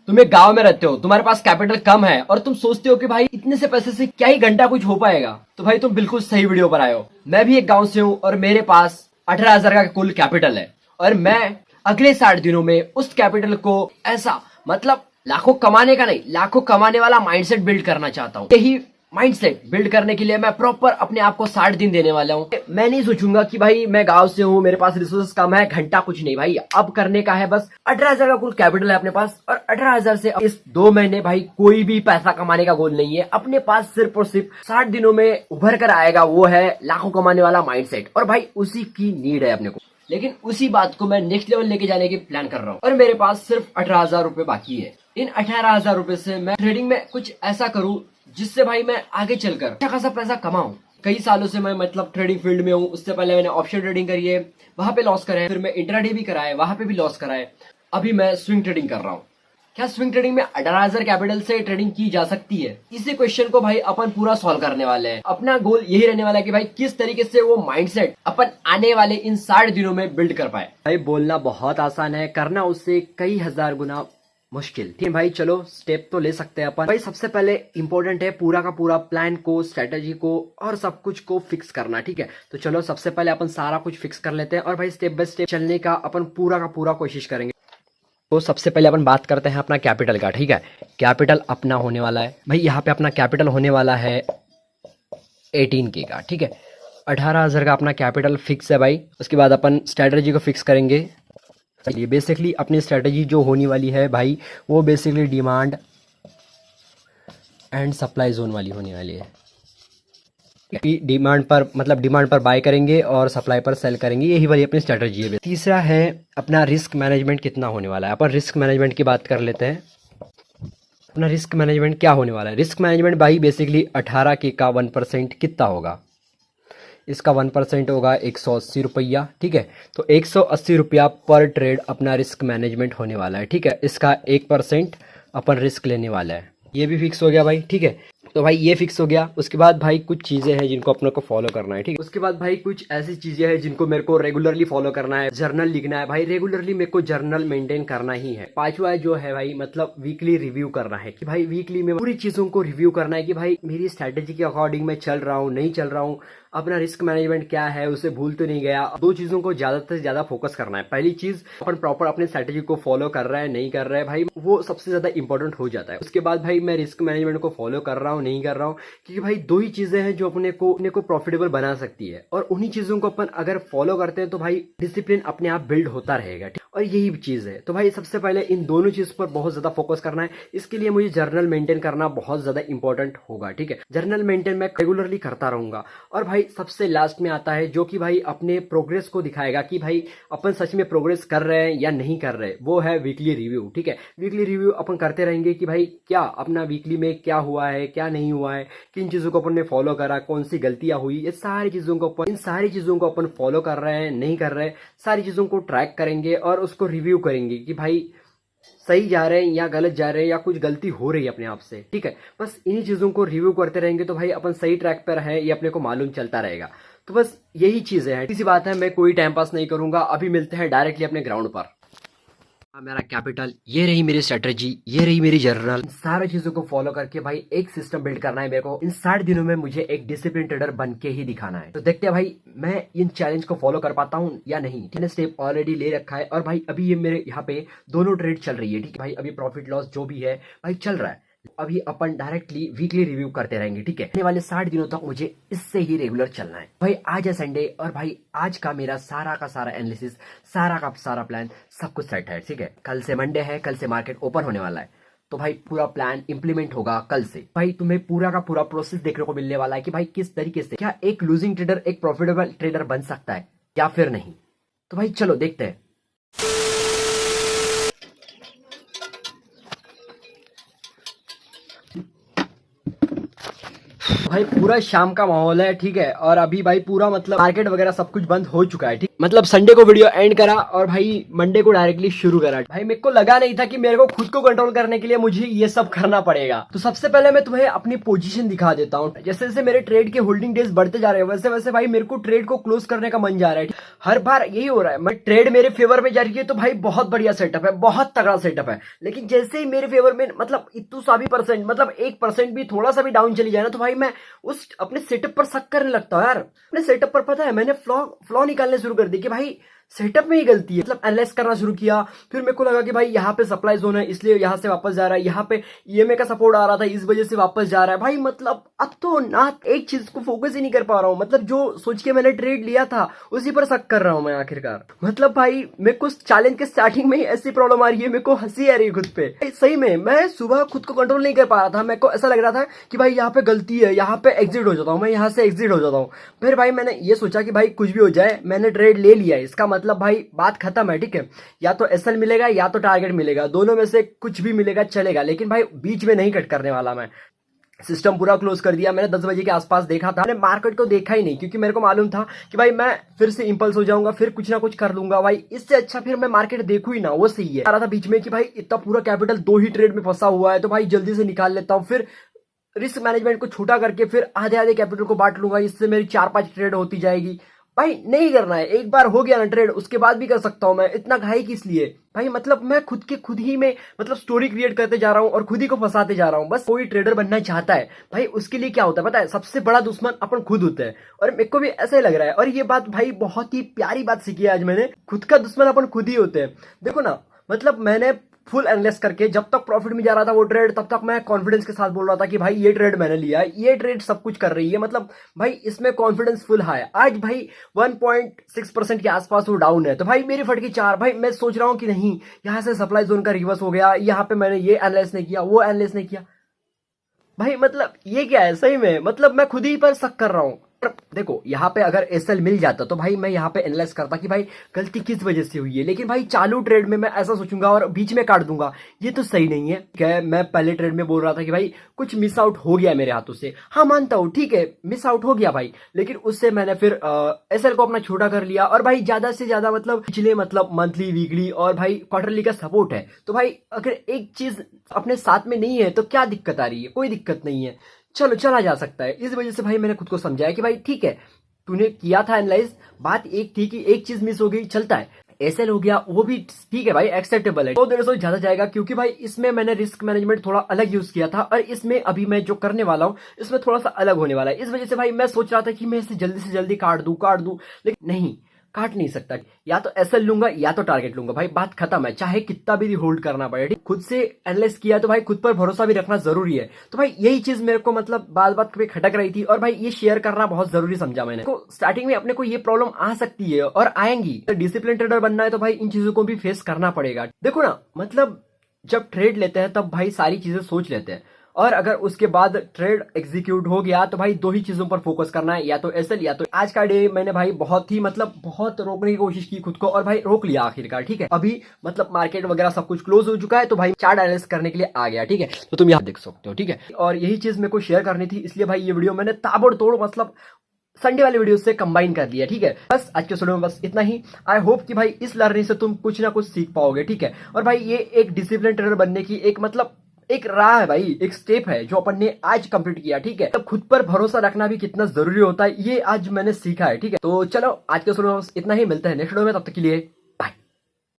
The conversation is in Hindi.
तुम एक गांव में रहते हो, तुम्हारे पास कैपिटल कम है और तुम सोचते हो कि भाई इतने से पैसे से क्या ही घंटा कुछ हो पाएगा, तो भाई तुम बिल्कुल सही वीडियो पर आए हो। मैं भी एक गांव से हूँ और मेरे पास 18,000 का कुल कैपिटल है और मैं अगले 60 दिनों में उस कैपिटल को ऐसा मतलब लाखों कमाने का नहीं, लाखों कमाने वाला माइंडसेट बिल्ड करना चाहता हूँ। यही माइंडसेट बिल्ड करने के लिए मैं प्रॉपर अपने आप को 60 दिन देने वाला हूँ। मैं नहीं सोचूंगा कि भाई मैं गांव से हूँ, मेरे पास रिसोर्सेस कम है, घंटा कुछ नहीं। भाई अब करने का है बस 18,000 का कुल कैपिटल है अपने पास और 18,000 से इस 2 महीने भाई कोई भी पैसा कमाने का गोल नहीं है अपने पास। सिर्फ और सिर्फ 60 दिनों में उभर कर आएगा, वो है लाखों कमाने वाला माइंडसेट। और भाई उसी की नीड है अपने को, लेकिन उसी बात को मैं नेक्स्ट लेवल लेके जाने की प्लान कर रहा हूँ और मेरे पास सिर्फ 18,000 रुपए बाकी है। इन 18,000 रुपए से मैं ट्रेडिंग में कुछ ऐसा करूँ जिससे भाई मैं आगे चलकर अच्छा खासा पैसा कमाऊं। कई सालों से मैं मतलब ट्रेडिंग फील्ड में हूँ। उससे पहले मैंने ऑप्शन ट्रेडिंग करी है, वहां पे लॉस कराए, फिर मैं इंट्राडे भी कराए, वहां पे भी लॉस कराए। अभी मैं स्विंग ट्रेडिंग कर रहा हूँ। क्या स्विंग ट्रेडिंग में 18,000 कैपिटल से ट्रेडिंग की जा सकती है? इसी क्वेश्चन को भाई अपन पूरा सॉल्व करने वाले हैं। अपना गोल यही रहने वाला है कि भाई किस तरीके से वो माइंडसेट अपन आने वाले इन 60 दिनों में बिल्ड कर पाए। भाई बोलना बहुत आसान है, करना उससे कई हजार गुना मुश्किल। ठीक है भाई, चलो स्टेप तो ले सकते हैं अपन। भाई सबसे पहले इंपॉर्टेंट है पूरा का पूरा प्लान को, स्ट्रेटेजी को और सब कुछ को फिक्स करना। ठीक है, तो चलो सबसे पहले अपन सारा कुछ फिक्स कर लेते हैं और भाई स्टेप बाय स्टेप चलने का अपन पूरा का पूरा कोशिश करेंगे। तो सबसे पहले अपन बात करते हैं अपना कैपिटल का। ठीक है, कैपिटल अपना होने वाला है भाई, यहाँ पे अपना कैपिटल होने वाला है 18K का। ठीक है, 18,000 का अपना कैपिटल फिक्स है भाई। उसके बाद अपन स्ट्रेटेजी को फिक्स करेंगे। चलिए बेसिकली अपनी स्ट्रेटेजी जो होने वाली है भाई, वो basically demand and supply zone वाली होने वाली है। डिमांड पर मतलब डिमांड पर बाय करेंगे और सप्लाई पर सेल करेंगे, यही वाली अपनी स्ट्रेटेजी है। तीसरा है अपना रिस्क मैनेजमेंट कितना होने वाला है। अपन रिस्क मैनेजमेंट की बात कर लेते हैं। अपना रिस्क मैनेजमेंट क्या होने वाला है? रिस्क मैनेजमेंट भाई बेसिकली 18K का 1% कितना होगा? इसका 1% होगा 180 रुपया। ठीक है, तो 180 रुपया पर ट्रेड अपना रिस्क मैनेजमेंट होने वाला है। ठीक है, इसका 1% अपन रिस्क लेने वाला है। ये भी फिक्स हो गया भाई। ठीक है, तो भाई ये फिक्स हो गया। उसके बाद भाई कुछ चीजें हैं जिनको अपने को फॉलो करना है। ठीक है, उसके बाद भाई कुछ ऐसी चीजें हैं जिनको मेरे को रेगुलरली फॉलो करना है। जर्नल लिखना है भाई, रेगुलरली मेरे को जर्नल मेंटेन करना ही है। पांचवा जो है भाई मतलब वीकली रिव्यू करना है कि भाई वीकली में पूरी चीजों को रिव्यू करना है कि भाई मेरी स्ट्रेटेजी के अकॉर्डिंग मैं चल रहा हूँ, नहीं चल रहा हूँ, अपना रिस्क मैनेजमेंट क्या है, उसे भूल तो नहीं गया। 2 चीजों को ज्यादा से ज्यादा फोकस करना है। पहली चीज अपन प्रॉपर अपने स्ट्रेटेजी को फॉलो कर रहा है, नहीं कर रहा है भाई, वो सबसे ज्यादा इंपॉर्टेंट हो जाता है। उसके बाद भाई मैं रिस्क मैनेजमेंट को फॉलो कर रहा हूँ, नहीं कर रहा हूँ, क्योंकि भाई 2 ही चीजें हैं जो अपने को प्रॉफिटेबल बना सकती है और उन्हीं चीजों को अपन अगर फॉलो करते हैं तो भाई डिसिप्लिन अपने आप बिल्ड होता रहेगा। और यही चीज है। तो भाई सबसे पहले इन दोनों चीज पर बहुत ज्यादा फोकस करना है। इसके लिए मुझे जर्नल मेंटेन करना बहुत ज्यादा इंपॉर्टेंट होगा। ठीक है, जर्नल मेंटेन मैं रेगुलरली करता रहूंगा। और भाई सबसे लास्ट में आता है जो कि भाई अपने प्रोग्रेस को दिखाएगा कि भाई अपन सच में प्रोग्रेस कर रहे हैं या नहीं कर रहे, वो है वीकली रिव्यू। ठीक है, वीकली रिव्यू अपन करते रहेंगे कि भाई क्या अपना वीकली में क्या हुआ है, क्या नहीं हुआ है, किन चीजों को अपन ने फॉलो करा, कौन सी गलतियां हुई, ये सारी चीजों को अपन इन सारी चीजों को अपन फॉलो कर रहे हैं, नहीं कर रहे, सारी चीजों को ट्रैक करेंगे और उसको रिव्यू करेंगे कि भाई सही जा रहे हैं या गलत जा रहे हैं या कुछ गलती हो रही है अपने आप से। ठीक है, बस इन्हीं चीजों को रिव्यू करते रहेंगे तो भाई अपन सही ट्रैक पर है ये अपने को मालूम चलता रहेगा। तो बस यही चीजें हैं, इसी बात है। मैं कोई टाइम पास नहीं करूंगा, अभी मिलते हैं डायरेक्टली अपने ग्राउंड पर। मेरा कैपिटल, ये रही मेरी स्ट्रेटेजी, ये रही मेरी जर्नल। सारी चीजों को फॉलो करके भाई एक सिस्टम बिल्ड करना है मेरे को। इन 60 दिनों में मुझे एक डिसिप्लिन ट्रेडर बन के ही दिखाना है। तो देखते हैं भाई मैं इन चैलेंज को फॉलो कर पाता हूँ या नहीं। मैंने स्टेप ऑलरेडी ले रखा है और भाई अभी ये मेरे यहाँ पे दोनों ट्रेड चल रही है। ठीक है भाई, अभी प्रॉफिट लॉस जो भी है भाई चल रहा है। अभी अपन डायरेक्टली वीकली रिव्यू करते रहेंगे। ठीक है, आने वाले 60 दिनों तक मुझे इससे ही रेगुलर चलना है। भाई आज है संडे और भाई आज का मेरा सारा का सारा एनालिसिस, सारा का सारा प्लान सब कुछ सेट है। ठीक है, कल से मंडे है, कल से मार्केट ओपन होने वाला है, तो भाई पूरा प्लान इंप्लीमेंट होगा कल से। भाई तुम्हें पूरा का पूरा प्रोसेस देखने को मिलने वाला है कि भाई किस तरीके से क्या एक लूजिंग ट्रेडर एक प्रॉफिटेबल ट्रेडर बन सकता है या फिर नहीं। तो भाई चलो देखते हैं। भाई पूरा शाम का माहौल है, ठीक है, और अभी भाई पूरा मतलब मार्केट वगैरह सब कुछ बंद हो चुका है, ठीक। मतलब संडे को वीडियो एंड करा और भाई मंडे को डायरेक्टली शुरू करा। भाई मेरे को लगा नहीं था कि मेरे को खुद को कंट्रोल करने के लिए मुझे ये सब करना पड़ेगा। तो सबसे पहले मैं तुम्हें अपनी पोजीशन दिखा देता हूँ। जैसे जैसे मेरे ट्रेड के होल्डिंग डेज बढ़ते जा रहे हैं वैसे वैसे भाई मेरे को ट्रेड को क्लोज करने का मन जा रहा है। हर बार यही हो रहा है, ट्रेड मेरे फेवर में जा रही है तो भाई बहुत बढ़िया सेटअप है, बहुत तगड़ा सेटअप है। लेकिन जैसे ही मेरे फेवर में मतलब इतू सा भी परसेंट, मतलब 1% भी थोड़ा सा भी डाउन चली जाए ना तो भाई मैं उस अपने सेटअप पर शक करने लगता हूँ यार। अपने सेटअप पर पता है मैंने फ्लॉ निकालने शुरू कर दी कि भाई सेटअप में ही गलती है। मतलब एनालाइज करना शुरू किया, फिर मेरे को लगा कि भाई यहाँ पे सप्लाई जोन है इसलिए यहाँ से वापस जा रहा है, यहाँ पे ईएमए का सपोर्ट आ रहा था इस वजह से वापस जा रहा है। भाई मतलब अब तो ना एक चीज को फोकस ही नहीं कर पा रहा हूँ। मतलब जो सोच के मैंने ट्रेड लिया था उसी पर शक कर रहा हूँ मैं आखिरकार। मतलब भाई मेरे को चैलेंज के स्टार्टिंग में ही ऐसी प्रॉब्लम आ रही है, मेरे को हंसी आ रही है खुद पे। सही में मैं सुबह खुद को कंट्रोल नहीं कर पा रहा था। मेरे को ऐसा लग रहा था कि भाई यहाँ पे गलती है, यहाँ पे एग्जिट हो जाता हूँ, मैं यहाँ से एग्जिट हो जाता हूँ। फिर भाई मैंने ये सोचा कि भाई कुछ भी हो जाए मैंने ट्रेड ले लिया है, इसका मतलब भाई बात खत्म है, ठीक है। या तो एसएल मिलेगा या तो टारगेट मिलेगा, दोनों में से कुछ भी मिलेगा चलेगा, लेकिन भाई बीच में नहीं कट करने वाला मैं। सिस्टम पूरा क्लोज कर दिया मैंने। 10 बजे के आसपास देखा था, मैंने मार्केट को देखा ही नहीं क्योंकि मेरे को मालूम था कि भाई मैं फिर से इंपल्स हो जाऊंगा, फिर कुछ ना कुछ कर लूंगा। भाई इससे अच्छा फिर मैं मार्केट देखूं ही ना, वो सही है। आ रहा था बीच में कि भाई इतना पूरा कैपिटल 2 ही ट्रेड में फंसा हुआ है तो भाई जल्दी से निकाल लेता हूं, फिर रिस्क मैनेजमेंट को छोटा करके फिर आधे आधे कैपिटल को बांट लूंगा, इससे मेरी 4-5 ट्रेड होती जाएगी। भाई नहीं करना है, एक बार हो गया ना ट्रेड उसके बाद भी कर सकता हूं मैं, इतना घाई किस लिए भाई। मतलब मैं खुद ही में मतलब स्टोरी क्रिएट करते जा रहा हूं और खुद ही को फंसाते जा रहा हूं। बस कोई ट्रेडर बनना चाहता है भाई उसके लिए क्या होता है पता है, सबसे बड़ा दुश्मन अपन खुद होते हैं। और मेरे को भी ऐसा ही लग रहा है और ये बात भाई बहुत ही प्यारी बात सीखी है आज मैंने, खुद का दुश्मन अपन खुद ही होते हैं। देखो ना, मतलब मैंने फुल एनालाइज करके जब तक प्रॉफिट में जा रहा था वो ट्रेड तब तक मैं कॉन्फिडेंस के साथ बोल रहा था कि भाई ये ट्रेड मैंने लिया है, ये ट्रेड सब कुछ कर रही है, मतलब भाई इसमें कॉन्फिडेंस फुल है। आज भाई 1.6% के आसपास वो डाउन है तो भाई मेरी फटकी 4। भाई मैं सोच रहा हूं कि नहीं यहां से सप्लाई जोन का रिवर्स हो गया, यहां पे मैंने ये एनालाइज नहीं किया वो एनालाइज नहीं किया। भाई मतलब ये क्या है सही में, मतलब मैं खुद ही पर शक कर रहा हूं। देखो यहाँ पे अगर एसएल मिल जाता तो भाई मैं यहाँ पे एनालाइज करता कि भाई गलती किस वजह से हुई है, लेकिन भाई चालू ट्रेड में मैं ऐसा सोचूंगा और बीच में काट दूंगा, ये तो सही नहीं है। क्या मैं पहले ट्रेड में बोल रहा था कि भाई कुछ मिस आउट हो गया मेरे हाथों से, हाँ मानता हूँ ठीक है मिस आउट हो गया भाई, लेकिन उससे मैंने फिर एसएल को अपना छोटा कर लिया और भाई ज्यादा से ज्यादा मतलब पिछले मतलब मंथली वीकली और भाई क्वार्टरली का सपोर्ट है। तो भाई अगर एक चीज अपने साथ में नहीं है तो क्या दिक्कत आ रही है, कोई दिक्कत नहीं है, चलो चला जा सकता है। इस वजह से भाई मैंने खुद को समझाया कि भाई ठीक है तूने किया था एनालाइज, बात एक थी कि एक चीज मिस हो गई, चलता है, एसएल हो गया वो भी ठीक है भाई एक्सेप्टेबल है। 200-150 ज्यादा जाएगा क्योंकि भाई इसमें मैंने रिस्क मैनेजमेंट थोड़ा अलग यूज किया था और इसमें अभी मैं जो करने वाला हूँ इसमें थोड़ा सा अलग होने वाला है। इस वजह से भाई मैं सोच रहा था कि मैं इसे जल्दी से जल्दी काट दूं, लेकिन नहीं काट नहीं सकता, या तो एसएल लूंगा या तो टारगेट लूंगा, भाई बात खत्म है, चाहे कितना भी होल्ड करना पड़े। ठीक, खुद से एनालाइज किया तो भाई खुद पर भरोसा भी रखना जरूरी है। तो भाई यही चीज मेरे को मतलब बात पे खटक रही थी और भाई ये शेयर करना बहुत जरूरी समझा मैंने। तो स्टार्टिंग में अपने को ये प्रॉब्लम आ सकती है और आएंगी, डिसिप्लिन ट्रेडर बनना है तो भाई इन चीजों को भी फेस करना पड़ेगा। देखो ना, मतलब जब ट्रेड लेते हैं तब भाई सारी चीजें सोच लेते हैं और अगर उसके बाद ट्रेड एग्जीक्यूट हो गया तो भाई 2 ही चीजों पर फोकस करना है, या तो एसएल या तो। आज का डे मैंने भाई बहुत ही मतलब बहुत रोकने की कोशिश की खुद को और भाई रोक लिया आखिरकार। ठीक है, अभी मतलब मार्केट वगैरह सब कुछ क्लोज हो चुका है तो भाई चार्ट एनालिसिस करने के लिए आ गया। ठीक है, तो तुम यहाँ देख सकते हो। ठीक है, और यही चीज मेरे को शेयर करनी थी इसलिए भाई ये वीडियो मैंने ताबड़तोड़ मतलब संडे वाले वीडियो से कंबाइन कर दिया। ठीक है, बस आज के वीडियो में बस इतना ही। आई होप कि भाई इस लर्निंग से तुम कुछ ना कुछ सीख पाओगे। ठीक है, और भाई ये एक डिसिप्लिन ट्रेडर बनने की एक मतलब एक राह है भाई, एक स्टेप है जो अपन ने आज कंप्लीट किया। ठीक है, तब खुद पर भरोसा रखना भी कितना जरूरी होता है ये आज मैंने सीखा है। ठीक है, तो चलो आज के वीडियो में इतना ही, मिलते हैं नेक्स्ट वीडियो में, तब तक के लिए